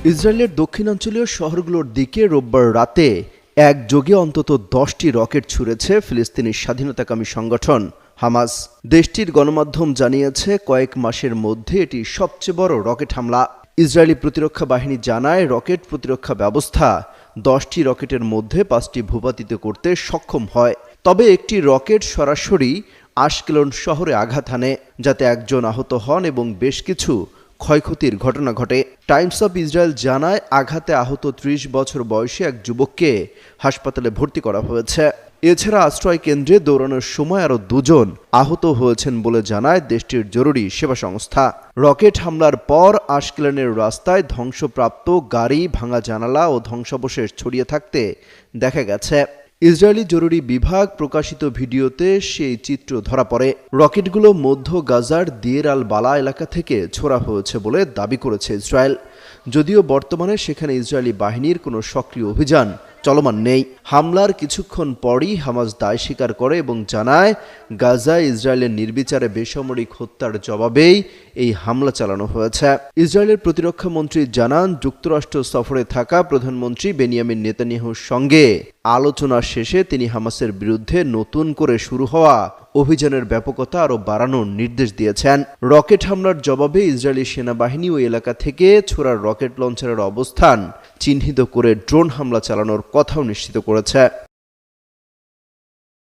ইসরায়েলের দক্ষিণাঞ্চলীয় শহরগুলোর দিকে রোববার রাতে একযোগে অন্তত 10টি রকেট ছুঁড়েছে ফিলিস্তিনি স্বাধীনতাকামী সংগঠন হামাস। দেশটির গণমাধ্যম জানিয়েছে কয়েক মাসের মধ্যে এটি সবচেয়ে বড় রকেট হামলা। ইসরায়েলি প্রতিরক্ষা বাহিনী জানায় রকেট প্রতিরক্ষা ব্যবস্থা 10টি রকেটের মধ্যে 5টি ভূপাতিত করতে সক্ষম হয়। তবে একটি রকেট সরাসরি আশকেলন শহরে আঘাত হানে, যাতে একজন আহত হন এবং বেশ কিছু ক্ষয়ক্ষতির ঘটনা ঘটে। টাইমস অফ ইসরায়েল জানায় আঘাতে আহত 30 বছর বয়সী এক যুবককে হাসপাতালে ভর্তি করা হয়েছে। এছাড়া আশ্রয় কেন্দ্রে দৌড়ানোর সময় আরও 2 জন আহত হয়েছেন বলে জানায় দেশটির জরুরি সেবা সংস্থা। রকেট হামলার পর আশকেলনের রাস্তায় ধ্বংসপ্রাপ্ত গাড়ি, ভাঙা জানালা ও ধ্বংসাবশেষ ছড়িয়ে থাকতে দেখা গেছে। ইসরায়েলি জরুরি বিভাগ প্রকাশিত ভিডিওতে সেই চিত্র ধরা পড়ে। রকেটগুলো মধ্য গাজার দিয়ের আল বালা এলাকা থেকে ছোড়া হয়েছে বলে দাবি করেছে ইসরায়েল, যদিও বর্তমানে সেখানে ইসরায়েলি বাহিনীর কোনো সক্রিয় অভিযান চলমান নেই। হামলার কিছুক্ষণ পরই হামাস দায় স্বীকার করে এবং জানায় গাজায় ইসরায়েলের নির্বিচারে বেসামরিক হত্যার জবাবেই এই হামলা চালানো হয়েছে। ইসরায়েলের প্রতিরক্ষা মন্ত্রী জানান, যুক্তরাষ্ট্র সফরে থাকা প্রধানমন্ত্রী বেনিয়ামিন নেতানিয়াহুর সঙ্গে আলোচনা শেষে তিনি হামাসের বিরুদ্ধে নতুন করে শুরু হওয়া অভিযানের ব্যাপকতা আরও বাড়ানোর নির্দেশ দিয়েছেন। রকেট হামলার জবাবে ইসরায়েলি সেনাবাহিনী ওই এলাকা থেকে ছোড়া রকেট লঞ্চারের অবস্থান চিহ্নিত করে ড্রোন হামলা চালানোর কথাও নিশ্চিত করেছে।